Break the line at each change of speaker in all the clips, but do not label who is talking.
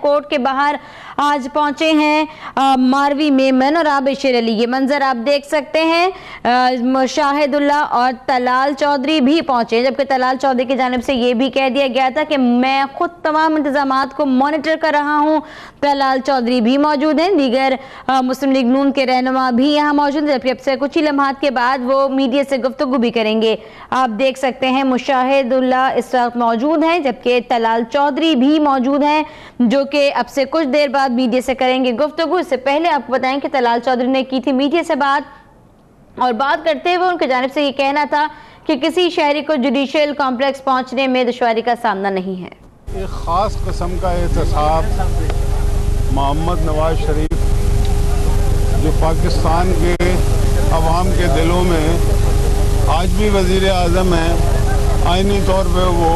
Court के बाहर आज पहुंचे हैं मारवी मेमन और आबिद शेर अली। ये मंजर आप देख सकते हैं। शाहिदुल्लाह और तलाल चौधरी भी पहुंचे, जबकि तलाल चौधरी की जानिब से ये भी कह दिया गया था कि मैं खुद तमाम इंतजामात को मॉनिटर कर रहा हूं। तलाल चौधरी भी मौजूद हैं, दीगर मुस्लिम लीग नून के रहनुमा भी यहाँ मौजूद हैं, जबकि अब से कुछ ही लम्हात के बाद वो मीडिया से गुफ्तगू भी करेंगे। आप देख सकते हैं मुशाहिदुल्लाह इस वक्त मौजूद हैं, जबकि तलाल चौधरी भी मौजूद हैं, जो कि अब से कुछ देर बाद मीडिया से करेंगे गुफ्तगू। इससे पहले आपको बताएं कि तलाल चौधरी ने की थी मीडिया से बात, और बात करते हुए उनकी जानिब से ये कहना था कि किसी शहरी को जुडिशियल कॉम्प्लेक्स पहुंचने में दुश्वारी का सामना नहीं है।
एक ख़ास किस्म का एहतसाब मोहम्मद नवाज शरीफ, जो पाकिस्तान के अवाम के दिलों में आज भी वज़ीर आज़म हैं, आइनी तौर पे वो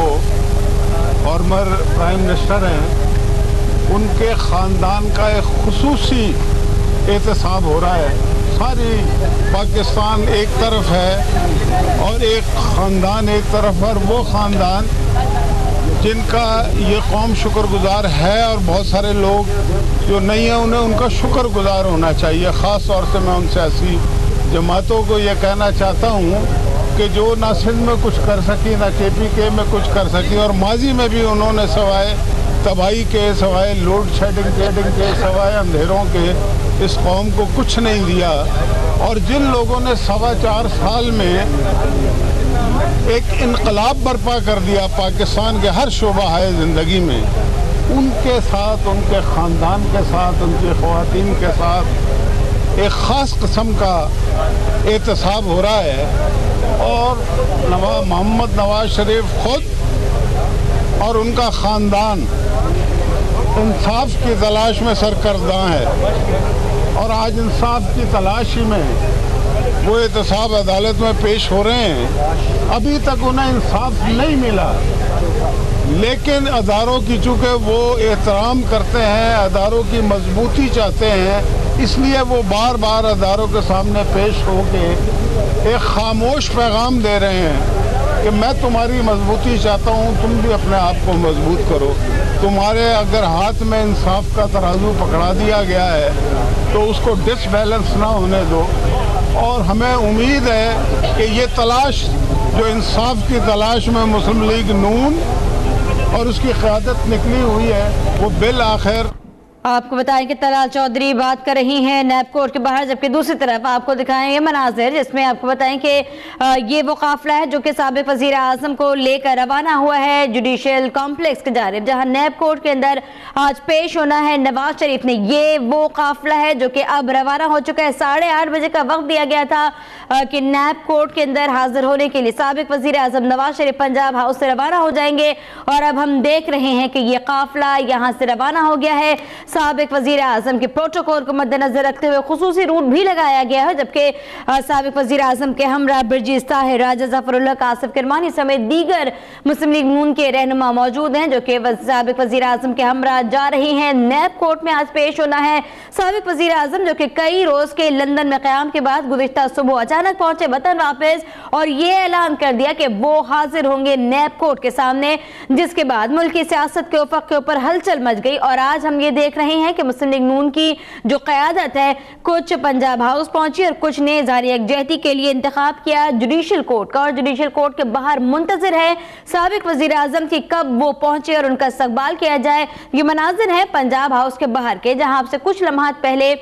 फॉर्मर प्राइम मिनिस्टर हैं, उनके ख़ानदान का एक खुसूसी एहतसाब हो रहा है। सारी पाकिस्तान एक तरफ है और एक ख़ानदान एक तरफ, और वो ख़ानदान जिनका ये कौम शुक्रगुजार है, और बहुत सारे लोग जो नहीं हैं उन्हें उनका शुक्रगुजार होना चाहिए। ख़ास तौर से मैं उन सियासी जमातों को ये कहना चाहता हूँ कि जो ना सिंध में कुछ कर सकी, ना KPK में कुछ कर सकी, और माजी में भी उन्होंने सवाए तबाही के, सवाए लोड शेडिंग के, सवाए अंधेरों के इस कौम को कुछ नहीं दिया। और जिन लोगों ने 4.25 साल में एक इनकलाब बर्पा कर दिया पाकिस्तान के हर शोबा है ज़िंदगी में, उनके साथ, उनके ख़ानदान के साथ, उनकी ख़वातीन के साथ एक ख़ास किस्म का एहतसाब हो रहा है। और मोहम्मद नवाज शरीफ खुद और उनका ख़ानदान इंसाफ की तलाश में सरकर्दा है, और आज इंसाफ की तलाशी में वो एहतसाब अदालत में पेश हो रहे हैं। अभी तक उन्हें इंसाफ नहीं मिला, लेकिन अदारों की चूँकि वो एहतराम करते हैं, अदारों की मजबूती चाहते हैं, इसलिए वो बार बार अदारों के सामने पेश होके एक खामोश पैगाम दे रहे हैं कि मैं तुम्हारी मजबूती चाहता हूँ, तुम भी अपने आप को मजबूत करो। तुम्हारे अगर हाथ में इंसाफ का तराजू पकड़ा दिया गया है तो उसको डिसबैलेंस ना होने दो। और हमें उम्मीद है कि ये तलाश जो इंसाफ की तलाश में मुस्लिम लीग नून और उसकी क़यादत निकली हुई है, वो बिल आखिर।
आपको बताएं कि तलाल चौधरी बात कर रही हैं नैब कोर्ट के बाहर, जबकि दूसरी तरफ आपको दिखाएंगे मनाजिर, जिसमें आपको बताएं कि ये वो काफिला है जो कि साबिक वज़ीर आज़म को लेकर रवाना हुआ है जुडिशियल कॉम्प्लेक्स की जानिब, जहां नैब कोर्ट के अंदर आज पेश होना है नवाज शरीफ ने। ये वो काफिला है जो कि अब रवाना हो चुका है। 8:30 बजे का वक्त दिया गया था कि नैब कोर्ट के अंदर हाजिर होने के लिए साबिक वज़ीर आज़म नवाज शरीफ पंजाब हाउस से रवाना हो जाएंगे, और अब हम देख रहे हैं कि ये काफिला यहाँ से रवाना हो गया है। साबिक वज़ीर आज़म के प्रोटोकॉल को मद्देनजर रखते हुए खुसूसी रूट भी लगाया गया है, जबकि साबिक वज़ीर आज़म के हमरा बर्जीज़ ताहिर, राजा ज़फ़रुल्लाह, कासिफ किरमानी समेत दीगर मुस्लिम लीग नून के रहनुमा मौजूद हैं, जो कि साबिक वज़ीर आज़म के हमरा जा रही हैं। नैब कोर्ट में आज पेश होना है साबिक वज़ीर आज़म, जो कि कई रोज़ के लंदन में क़याम के बाद गुज़िश्ता सुबह अचानक पहुंचे वतन वापस, और ये ऐलान कर दिया कि वो हाजिर होंगे नैब कोर्ट के सामने, जिसके बाद मुल्क की सियासत के उफ़क़ के ऊपर हलचल मच गई। और आज हम ये देख रहे हैं कि मुस्लिम लीग नून की जो क़यादत है, कुछ पंजाब हाउस पहुंची और कुछ ने ज़ारी यकजहती के लिए इंतखाब किया जुडिशियल कोर्ट का, और जुडिशियल कोर्ट के बाहर मुंतज़िर है साबिक वज़ीर आज़म की कब वो पहुंचे और उनका इस्तक़बाल किया जाए। ये मनाज़िर है पंजाब हाउस के बाहर के, जहां आपसे कुछ लम्हात पहले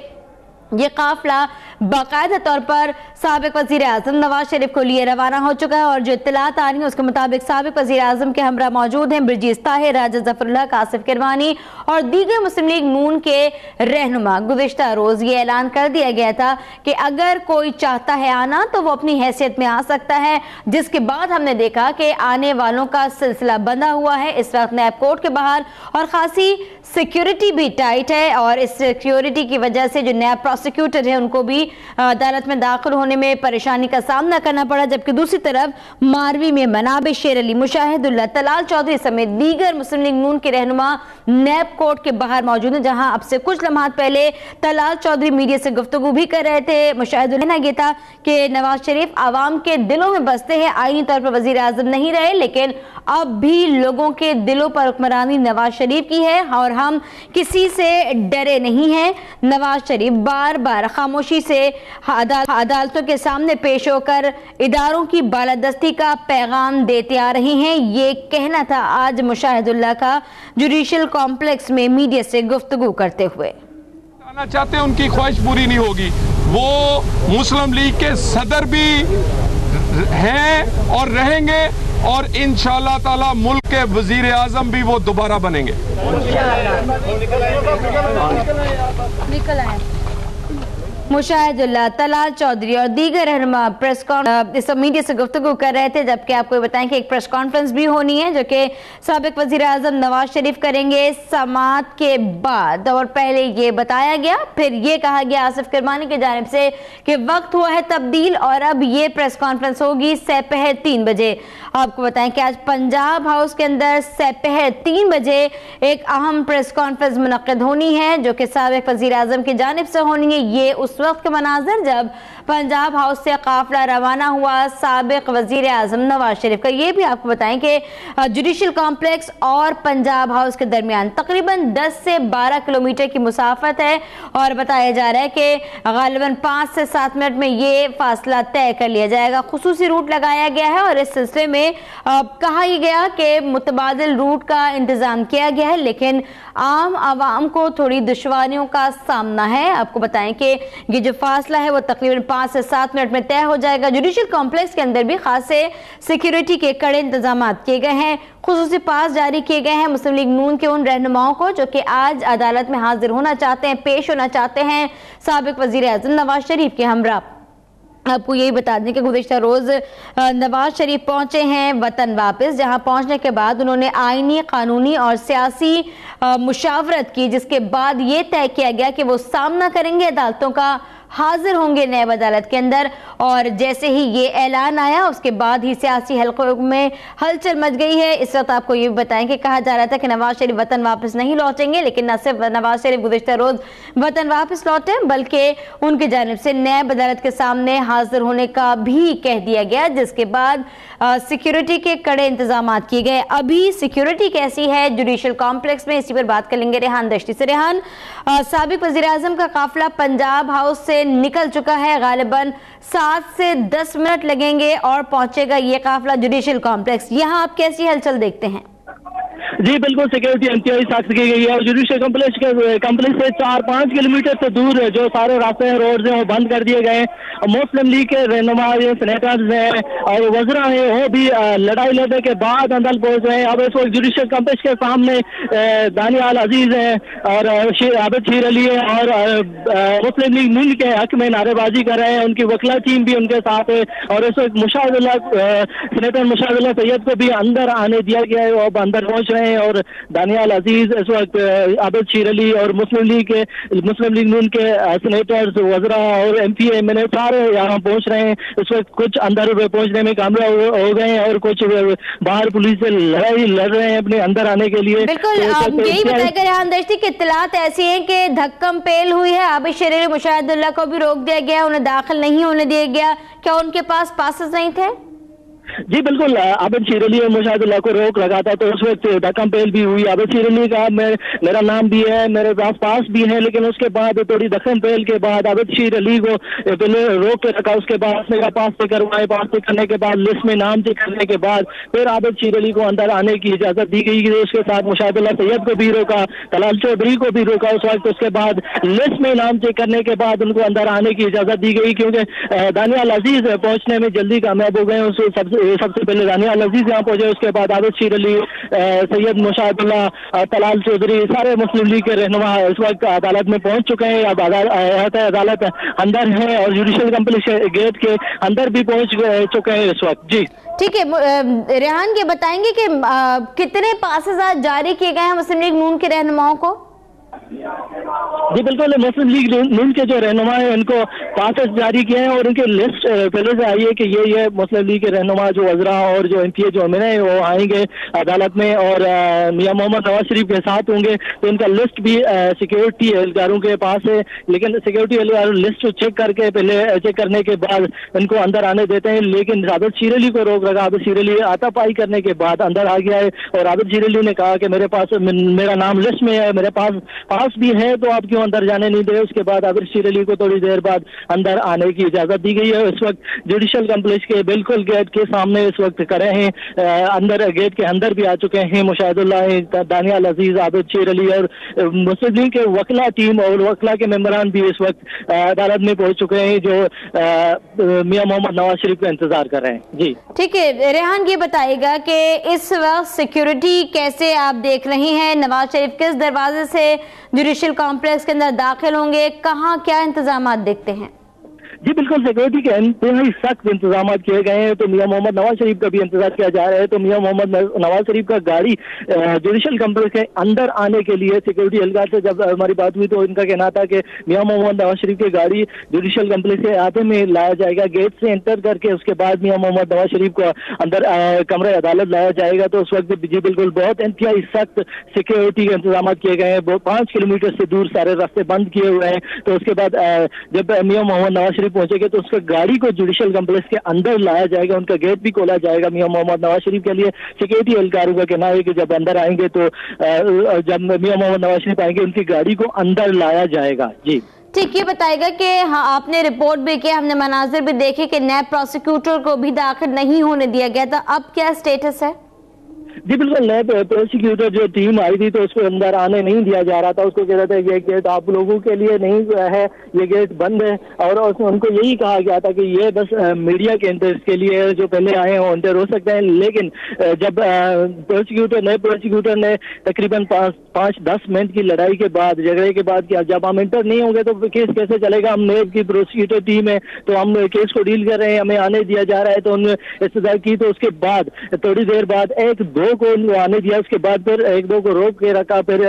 ये काफिला बाकायदा तौर पर साबिक वज़ीर आज़म नवाज शरीफ को लिए रवाना हो चुका है, और जो इत्तलात आ रही है उसके मुताबिक साबिक वज़ीर आज़म के हमरा मौजूद हैं बर्जीज़ ताहिर, राजा ज़फ़रुल्लाह, कासिफ किरमानी और दीगर मुस्लिम लीग नून के रहनुमा। गुज़िश्ता रोज़ ये ऐलान कर दिया गया था कि अगर कोई चाहता है आना तो वो अपनी हैसियत में आ सकता है, जिसके बाद हमने देखा कि आने वालों का सिलसिला बंधा हुआ है इस वक्त नैब कोर्ट के बाहर, और खासी सिक्योरिटी भी टाइट है, और इस सिक्योरिटी की वजह से जो नैब प्रोसिक्यूटर है उनको भी अदालत में दाखिल होने में परेशानी का सामना करना पड़ा, जबकि दूसरी तरफ मारवी में मनाब शेर अली, मुशाहिदुल्लाह, तलाल चौधरी समेत दीगर मुस्लिम लीग नून के रहनुमा नैब कोर्ट के बाहर मौजूद हैं, जहां अब से कुछ लम्हात पहले तलाल चौधरी मीडिया से गुफ्तगू भी कर रहे थे। मुशाहिदुल्लाह ये था कि नवाज शरीफ आवाम के दिलों में बसते हैं, आईनी तौर पर वजीर आजम नहीं रहे, लेकिन अब भी लोगों के दिलों पर हुक्मरानी नवाज शरीफ की है और हम किसी से डरे नहीं हैं। नवाज शरीफ बार बार खामोशी से अदालतों के सामने पेश होकर इदारों की बालादस्ती का पैगाम देते आ रहे हैं, ये कहना था आज मुशाहिदुल्लाह का जुडिशल कॉम्प्लेक्स में मीडिया से गुफ्तगू करते हुए।
आना चाहते हैं, उनकी ख्वाहिश पूरी नहीं होगी। वो मुस्लिम लीग के सदर भी हैं और रहेंगे और इंशाअल्लाह ताला मुल्क के वजीर आजम भी वो दोबारा बनेंगे।
मुशाहिदुल्लाह, तलाल चौधरी और दीगर रहनुमा प्रेस इस मीडिया से गुफ्तगू कर रहे थे, जबकि आपको बताएं कि एक प्रेस कॉन्फ्रेंस भी होनी है जो कि साबिक वजीर आजम नवाज शरीफ करेंगे समाअत के बाद। और पहले ये बताया गया, फिर ये कहा गया आसिफ किरमानी की जानिब से कि वक्त हुआ है तब्दील और अब ये प्रेस कॉन्फ्रेंस होगी सपहर 3 बजे। आपको बताएं कि आज पंजाब हाउस के अंदर सपहर 3 बजे एक अहम प्रेस कॉन्फ्रेंस मुनक्किद होनी है जो कि साबिक वजीर आजम की जानिब से होनी है। ये उस वक्त के मनाज़र जब पंजाब हाउस से काफिला रवाना हुआ साबिक वजीर आजम नवाज शरीफ का। ये भी आपको बताएं कि जुडिशल कॉम्प्लेक्स और पंजाब हाउस के दरमियान तकरीबन 10 से 12 किलोमीटर की मुसाफत है और बताया जा रहा है कि गालिबन 5 से 7 मिनट में ये फासला तय कर लिया जाएगा। खुसूसी रूट लगाया गया है और इस सिलसिले में कहा ही गया कि मुतबादिल रूट का इंतजाम किया गया है, लेकिन आम आवाम को थोड़ी दुश्वारियों का सामना है। आपको बताएं कि ये जो फासला है वो तकरीबन 5 से 7 मिनट में तय हो जाएगा। जुडिशल कॉम्प्लेक्स के अंदर भी खासे सिक्योरिटी के कड़े इंतजाम किए गए हैं, खुसूसी पास जारी किए गए हैं मुस्लिम लीग नून के उन रहनुमाओं को जो कि आज अदालत में हाजिर होना चाहते हैं, पेश होना चाहते हैं साबिक वजीर आजम नवाज शरीफ के हमरा। आपको यही बता दें कि गुज़िश्ता रोज़ नवाज शरीफ पहुंचे हैं वतन वापस, जहां पहुंचने के बाद उन्होंने आईनी, कानूनी और सियासी मुशावरत की, जिसके बाद ये तय किया गया कि वो सामना करेंगे अदालतों का, हाजिर होंगे नैब अदालत के अंदर। और जैसे ही ये ऐलान आया उसके बाद ही सियासी हलकों में हलचल मच गई है। इस वक्त आपको ये भी बताएं कि कहा जा रहा था कि नवाज शरीफ वतन वापस नहीं लौटेंगे, लेकिन न सिर्फ नवाज शरीफ गुज़िश्ता रोज वतन वापस लौटे बल्कि उनकी जानिब से नैब अदालत के सामने हाजिर होने का भी कह दिया गया, जिसके बाद सिक्योरिटी के कड़े इंतजाम किए गए। अभी सिक्योरिटी कैसी है जुडिशल कॉम्प्लेक्स में, इसी पर बात करेंगे रेहान दश्ती से। रेहान, साबिक वज़ीर आज़म का काफिला पंजाब हाउस से निकल चुका है, गालिबन 7 से 10 मिनट लगेंगे और पहुंचेगा ये काफिला जुडिशल कॉम्प्लेक्स। यहाँ आप कैसी हलचल देखते हैं?
जी बिल्कुल, सिक्योरिटी इंतहाई सख्त की गई है और जुडिशल कॉम्प्लेक्स से 4-5 किलोमीटर से दूर जो सारे रास्ते हैं, रोड हैं, वो बंद कर दिए गए हैं। मुस्लिम लीग के रहनुमा, सेनेटर्स हैं और वज़रा हैं, वो भी लड़ाई लड़ने के बाद अंदर पहुंच रहे हैं। अब इस वक्त जुडिशल कॉम्प्लेक्स के सामने दानियाल अजीज हैं और आबिद शीर अली है और मुस्लिम लीग नून के हक में नारेबाजी कर रहे हैं। उनकी वकला टीम भी उनके साथ है और इस वक्त सेनेटर मुशाहिदुल्लाह सैयद को भी अंदर आने दिया गया है, वो अंदर पहुंच रहे हैं। और दानियाल अजीज इस वक्त आबिद शीर अली और मुस्लिम लीग नून के सेनेटर्स, वज़रा और MPA मैंने सारे यहाँ पहुंच रहे हैं। इस वक्त कुछ अंदर पहुंचने में कामयाब हो गए हैं और कुछ बाहर पुलिस से लड़ाई लड़ रहे हैं अपने अंदर आने के लिए।
बिल्कुल, यही बताया रेहान दश्ती की इत्तलात ऐसी है कि धक्कम पेल हुई है। आबिद शीर अली, मुशाहिदुल्लाह को भी रोक दिया गया, उन्हें दाखिल नहीं होने दिया गया। क्या उनके पास पासेस नहीं थे?
जी बिल्कुल, आबिद शीर अली और मुशाहिदुल्लाह को रोक लगा था तो उस वक्त धक्कम पेल भी हुई। आबिद शीर अली का मेरा नाम भी है, मेरे पास भी है, लेकिन उसके बाद थोड़ी धक्कम पेल के बाद आबिद शीर अली को पहले रोक के रखा, उसके बाद मेरा पास से करवाए, पास से करने के बाद लिस्ट में नाम चेक करने के बाद फिर आबिद शीर अली को अंदर आने की इजाजत दी गई। उसके साथ मुशाहिदुल्लाह सैयद को भी रोका, तलाल चौधरी को भी रोका उस वक्त। उसके बाद लिस्ट में नाम चेक करने के बाद उनको अंदर आने की इजाजत दी गई, क्योंकि दानियाल अजीज पहुंचने में जल्दी कामयाब हो गए। सबसे पहले दानियाल अजीज यहाँ पहुंचे, उसके बाद आबिद शीर अली, सैयद मुशाहिदुल्लाह, तलाल चौधरी, सारे मुस्लिम लीग के रहनुमा इस वक्त अदालत में पहुंच चुके हैं। अब अदालत अंदर है और जुडिशल कॉम्प्लेक्स गेट के अंदर भी पहुंच चुके हैं इस वक्त। जी
ठीक है रेहान, के बताएंगे कि कितने पासेस आज जारी किए गए हैं मुस्लिम लीग नून के रहनुमाओं को?
जी बिल्कुल, मुस्लिम लीग नून के जो रहनुमा है उनको पासेस जारी किए हैं और उनके लिस्ट पहले से आई है कि ये मुस्लिम लीग के रहनुमा जो वज़रा और जो एमपी जो अमीर हैं वो आएंगे अदालत में और मियां मोहम्मद नवाज शरीफ के साथ होंगे। तो इनका लिस्ट भी सिक्योरिटी एहलकारों के पास है, लेकिन सिक्योरिटी एहलकार लिस्ट चेक करके पहले चेक करने के बाद इनको अंदर आने देते हैं, लेकिन आबिद शीर अली को रोक रखा। आबिद शीर अली हाथापाई करने के बाद अंदर आ गया है और आबिद शीर अली ने कहा कि मेरा नाम लिस्ट में है, मेरे पास भी है, तो आप क्यों अंदर जाने नहीं दे। उसके बाद आबिद शीर अली को थोड़ी देर बाद अंदर आने की इजाजत दी गई है। इस वक्त जुडिशल कॉम्प्लेक्स के बिल्कुल गेट के सामने इस वक्त खड़े हैं, अंदर गेट के अंदर भी आ चुके हैं मुशाहिदुल्लाह, दानियाल अजीज, आबिद शीर अली और मुस्लिम लीग के वकला टीम और वकला के मेंबरान भी इस वक्त अदालत में पहुंच चुके हैं जो मियां मोहम्मद नवाज शरीफ का इंतजार कर रहे हैं। जी
ठीक है रेहान, ये बताइएगा कि इस वक्त सिक्योरिटी कैसे आप देख रही हैं? नवाज शरीफ किस दरवाजे से जुडिशल कॉम्प्लेक्स के अंदर दाखिल होंगे? कहाँ क्या इंतजाम देखते हैं?
जी बिल्कुल, सिक्योरिटी के इंतहाई सख्त इंतजाम किए गए हैं। तो मियां मोहम्मद नवाज शरीफ का भी इंतजार किया जा रहा है। तो मियां मोहम्मद नवाज शरीफ का गाड़ी जुडिशल कॉम्प्लेक्स के अंदर आने के लिए सिक्योरिटी एहलकार से जब हमारी बात हुई तो इनका कहना था कि मियां मोहम्मद नवाज शरीफ की गाड़ी जुडिशल कॉम्प्लेक्स के आते में लाया जाएगा, गेट से एंटर करके उसके बाद मियां मोहम्मद नवाज शरीफ को अंदर कमरे अदालत लाया जाएगा। तो उस वक्त जी बिल्कुल बहुत इंतहाई सख्त सिक्योरिटी के इंतजाम किए गए हैं। 5 किलोमीटर से दूर सारे रास्ते बंद किए हुए हैं। तो उसके बाद जब मियां मोहम्मद नवाज शरीफ पहुंचेंगे तो उसका गाड़ी को जुडिशल कॉम्प्लेक्स के अंदर लाया जाएगा, उनका गेट भी खोला जाएगा मियां मोहम्मद नवाज शरीफ के लिए। सिक्योरिटी एहलकारों का कहना है कि जब अंदर आएंगे तो जब मियां मोहम्मद नवाज शरीफ आएंगे उनकी गाड़ी को अंदर लाया जाएगा। जी
ठीक, ये बताएगा कि हाँ, आपने रिपोर्ट भी किया, हमने मनाजिर भी देखे कि नैब प्रोसिक्यूटर को भी दाखिल नहीं होने दिया गया था, अब क्या स्टेटस है?
जी बिल्कुल, नैब प्रोसिक्यूटर जो टीम आई थी तो उसको अंदर आने नहीं दिया जा रहा था। उसको कह रहा था ये गेट आप लोगों के लिए नहीं है, ये गेट बंद है। और उनको यही कहा गया था कि ये बस मीडिया के इंटरेस्ट के लिए जो पहले आए हैं एंटर हो सकते हैं। लेकिन जब नैब प्रोसिक्यूटर ने तकरीबन 5-10 मिनट की लड़ाई के बाद, झगड़े के बाद कि जब हम इंटर नहीं होंगे तो केस कैसे चलेगा, हम नैब की प्रोसिक्यूटर टीम है तो हम केस को डील कर रहे हैं, हमें आने दिया जा रहा है। तो उन्होंने इस्तदा की। तो उसके बाद थोड़ी देर बाद 1-2 को आने दिया, उसके बाद फिर 1-2 को रोक के रखा। फिर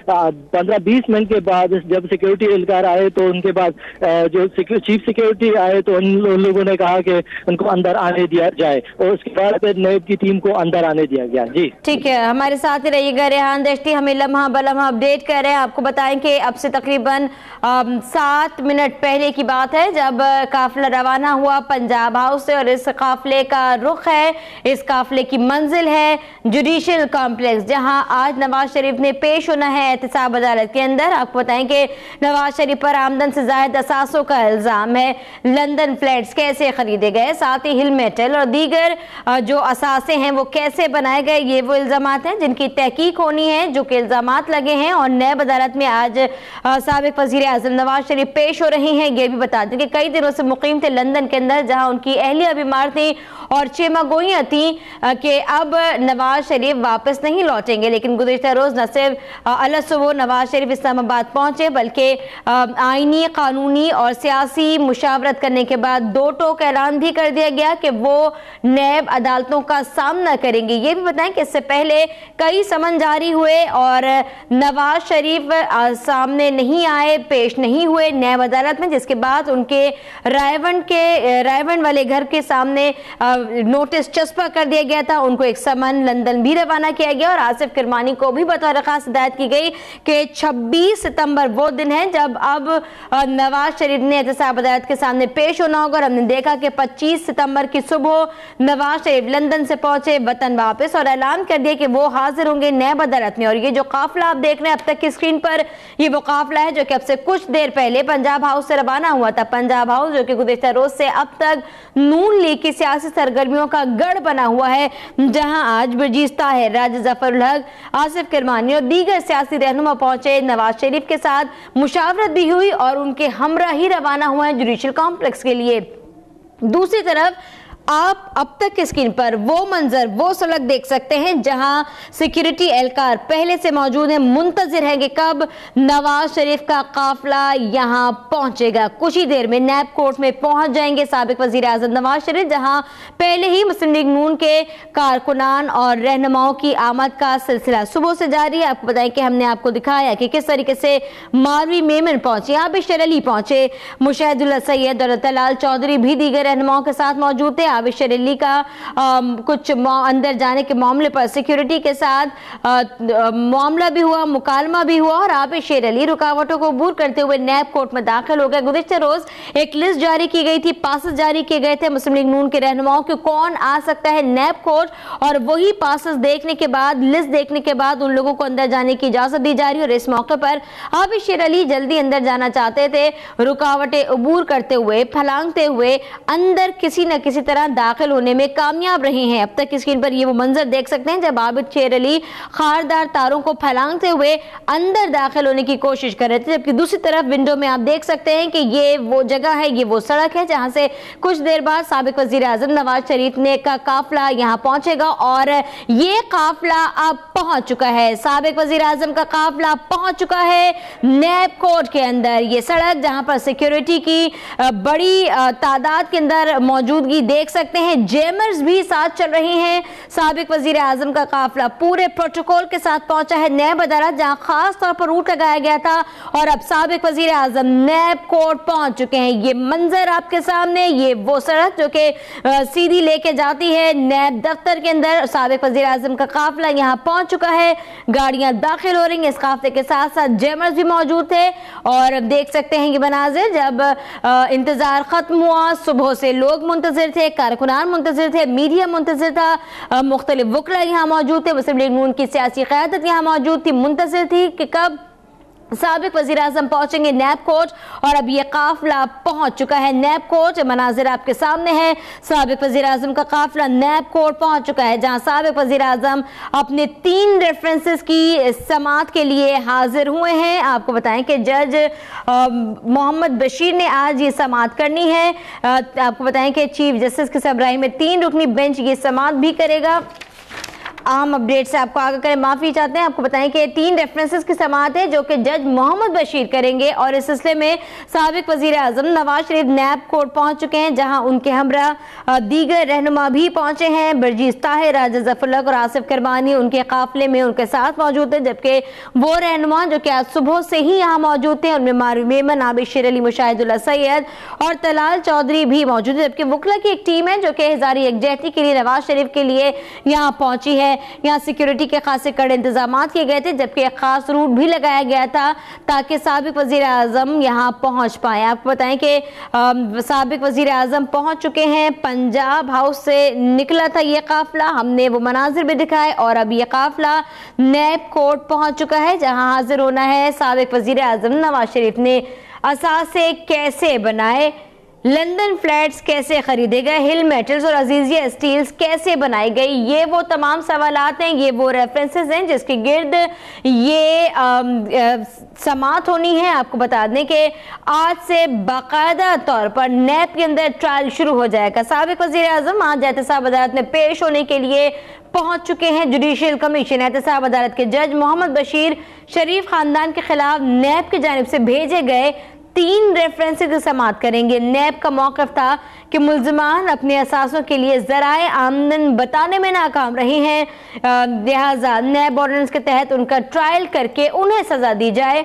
15-20 मिनट के बाद जब सिक्योरिटी एहलकार आए तो उनके बाद जो चीफ सिक्योरिटी आए तो उन लोगों ने कहा कि उनको अंदर आने दिया जाए और उसके बाद फिर नैब की टीम को अंदर आने दिया गया। जी
ठीक है, हमारे साथ ही रहिएगा रेहान दश्ती, हमें लम्हा बलम्हा अपडेट कर रहे हैं। आपको बताएं कि अब से तकरीबन 7 मिनट पहले की बात है जब काफिला रवाना हुआ पंजाब हाउस से और इस काफिले का रुख है, इस काफिले की मंजिल है जुडिशल कॉम्प्लेक्स, जहां आज नवाज शरीफ ने पेश होना है एहतसाब अदालत के अंदर। आपको बताएं कि नवाज शरीफ पर आमदन से जायद असासों का इल्जाम है, लंदन फ्लैट्स कैसे खरीदे गए, साथ ही हिल मेटल और दीगर जो असासे हैं वो कैसे बनाए गए, ये वो इल्जामात हैं जिनकी तहकीक होनी है, जो कि इल्जामात लगे हैं। और नैब अदालत में आज साबिक वजीर आजम नवाज शरीफ पेश हो रही हैं। ये भी बता दें कि कई दिनों से मुकीम थे लंदन के अंदर, जहां उनकी अहलिया बीमार थी और चेमागोइयां थी कि अब नवाज शरीफ वापस नहीं लौटेंगे। लेकिन गुज़िश्ता रोज न सिर्फ अलग सुबह नवाज शरीफ इस्लामाबाद पहुंचे बल्कि आईनी, कानूनी और सियासी मुशावरत करने के बाद 2 टोक ऐलान भी कर दिया गया कि वो नैब अदालतों का सामना करेंगे। ये भी बताएं कि इससे पहले कई समन जारी हुए और नवाज शरीफ सामने नहीं आए, पेश नहीं हुए नैब अदालत में, जिसके बाद उनके रायवंड वाले घर के सामने नोटिस चस्पा कर दिया गया था। उनको एक समन लंदन भी रवाना किया गया और आसिफ किरमानी को भी बतौर खास हिदायत की गई कि 26 सितंबर वो दिन है जब अब नवाज शरीफ ने एहतसाब अदालत के सामने पेश होना होगा। और हमने देखा कि 25 सितंबर की सुबह नवाज शरीफ लंदन से पहुंचे वतन वापस और ऐलान कर दिया कि वो हाजिर होंगे नैब अदालत में। और ये जो काफिला आप देख रहे हैं अब तक की स्क्रीन पर, ये वो काफिला है जो कि अब से कुछ देर पहले पंजाब हाउस से रवाना हुआ था। पंजाब हाउस जो कि गुज़िश्ता रोज से अब तक नून लीग की सियासी सरगर्मियों का गढ़ बना हुआ है, जहां आज बर्जीस ताहिर, राजा जफरुल हक, आसिफ किरमानी और दीगर सियासी रहनुमा पहुंचे। नवाज शरीफ के साथ मुशावरत भी हुई और उनके हमरा ही रवाना हुए हैं जुडिशल कॉम्प्लेक्स के लिए। दूसरी तरफ आप अब तक की स्क्रीन पर वो मंजर, वो सड़क देख सकते हैं जहां सिक्योरिटी एहलकार पहले से मौजूद है, मुंतजिर है कि कब नवाज शरीफ का काफिला यहां पहुंचेगा। कुछ ही देर में नैब कोर्ट में पहुंच जाएंगे साबिक वजीर आजम नवाज शरीफ, जहां पहले ही मुस्लिम लीग नून के कारकुनान और रहनुमाओं की आमद का सिलसिला सुबह से जारी है। आपको बताएं कि हमने आपको दिखाया कि किस तरीके से मालवी मेमन पहुंचे, आबिश अली पहुंचे, मुशाहिदुल्लाह सैयद और तलाल चौधरी भी दीगर रहनुमाओं के साथ मौजूद थे। आबिश अली का कुछ अंदर जाने के मामले पर सिक्योरिटी के साथ मामला भी हुआ, मुकालमा भी हुआ और आबिश अली रुकावटों को दूर करते हुए नैब कोर्ट में दाखिल हो गए। गुज़िश्ता रोज एक लिस्ट जारी की गई थी, पासेस जारी किए गए थे मुस्लिम लीग नून के रहनुमाओं के कौन आ सकता है नैब कोर्ट, और वही पासेस देखने के बाद, लिस्ट देखने के बाद उन लोगों को अंदर जाने की इजाजत दी जा रही है। और इस मौके पर आबिश अली जल्दी अंदर जाना चाहते थे, रुकावटें अबूर करते हुए, फलांगते हुए अंदर किसी न किसी तरह दाखिल होने में कामयाब रहे हैं। अब तक स्क्रीन पर ये वो मंजर देख सकते हैं जब आबिद शेर अली खारदार तारों को फैलाते हुए अंदर दाखिल होने की कोशिश कर रहे थे, जबकि दूसरी तरफ विंडो में आप देख सकते हैं कि ये वो जगह है, ये वो सड़क है जहां से कुछ देर बाद साबिक वजीर आजम नवाज शरीफ ने का काफिला यहां पहुंचेगा। और ये काफिला अब पहुंच चुका है, साबिक वजीर आजम का काफिला पहुंच चुका है नैब कोर्ट के अंदर। ये सड़क जहां पर सिक्योरिटी की बड़ी तादाद के अंदर मौजूदगी देख सकते हैं, जेमर्स भी साथ चल रही हैं। साबिक वजीर आजम का काफिला पूरे प्रोटोकॉल के साथ पहुंचा है नैब अदालत, जहां खास तौर पर रूट लगाया गया था, और अब साबिक वजीर आजम नैब कोर्ट पहुंच चुके हैं। ये मंजर आपके सामने, ये वो सड़क जो कि सीधी लेके जाती है नैब दफ्तर के अंदर। साबिक वजीर आजम का काफिला यहां पहुंच चुका है, गाड़ियां दाखिल हो रही हैं, इस काफिले के साथ साथ जेमर्स भी मौजूद थे। और देख सकते हैं ये मनाजिर, जब इंतजार खत्म हुआ, सुबह से लोग मुंतजिर थे, कारकुनान मुंतजिर थे, मीडिया मुंतजिर था, मुख्तलिफ वकला यहाँ मौजूद थे, मुस्लिम लीग नून की सियासी क़यादत यहाँ मौजूद थी, मुंतजिर थी कि कब साबिक वजीर आजम पहुंचेंगे नैब कोर्ट। और अब ये काफिला पहुंच चुका है नैब कोर्ट, मनाजिर आपके सामने है। साबिक वजीर आजम का काफिला नैब कोर्ट पहुंच चुका है, जहां साबिक वजीर आजम अपने 3 रेफरेंसेस की समाअत के लिए हाजिर हुए हैं। आपको बताएं कि जज मोहम्मद बशीर ने आज ये समाअत करनी है। आपको बताएं कि चीफ जस्टिस के सरबराही में 3 रुकनी बेंच ये समाअत भी करेगा। आम अपडेट से आपको आगे करें, माफी चाहते हैं। आपको बताएं कि 3 रेफरेंसेस की समाअत है जो कि जज मोहम्मद बशीर करेंगे, और इस सिलसिले में साबिक वजीर आजम नवाज शरीफ नैब कोर्ट पहुंच चुके हैं, जहां उनके हमरा दीगर रहनुमा भी पहुंचे हैं। बरजीज ताहिर, राजा जफरलक और आसिफ करमानी उनके काफिले में उनके साथ मौजूद थे, जबकि वो रहनुमा जो कि आज सुबह से ही यहाँ मौजूद थे, उनमें मारूफ मेमन, आबिश अली, मुशाहिदुल्लाह सैयद और तलाल चौधरी भी मौजूद है। जबकि वकला की एक टीम है जो कि हजारी यकजहती के लिए नवाज शरीफ के लिए यहाँ पहुंची है। यहाँ सिक्योरिटी के खासे कड़े इंतजाम किए गए थे, जबकि एक खास रूट भी लगाया गया था ताकि साबिक वजीर आजम यहाँ पहुंच पाए। आपको बताएं कि साबिक वजीर आजम पहुंच चुके हैं, पंजाब हाउस से निकला था ये काफिला, हमने वो मनाजिर भी दिखाए, और अब ये काफिला नैब कोर्ट पहुंच चुका है, जहाँ हाजिर होना है साबिक वजीर आजम नवाज शरीफ ने असासे कैसे बनाए, लंदन फ्लैट्स कैसे खरीदे गए, हिल मेटल्स और अजीजिया स्टील्स कैसे बनाई गई, ये वो तमाम सवालात हैं, ये वो रेफरेंसेस हैं जिसके गिर्द ये समाअत होनी है। आपको बता दें कि आज से बाकायदा तौर पर नैब के अंदर ट्रायल शुरू हो जाएगा। साबिक वजीर आजम आज एहतसाब अदालत में पेश होने के लिए पहुंच चुके हैं। जुडिशियल कमीशन एहतसाब अदालत के जज मोहम्मद बशीर शरीफ खानदान के खिलाफ नैब की जानिब से भेजे गए 3 रेफरेंसेस की समाअत करेंगे। नैब का मौक़िफ़ था कि मुल्ज़िमान अपने असासों के लिए ज़राए आमदन बताने में नाकाम रही हैं, लिहाजा नैब ऑर्डिनेंस के तहत उनका ट्रायल करके उन्हें सज़ा दी जाए।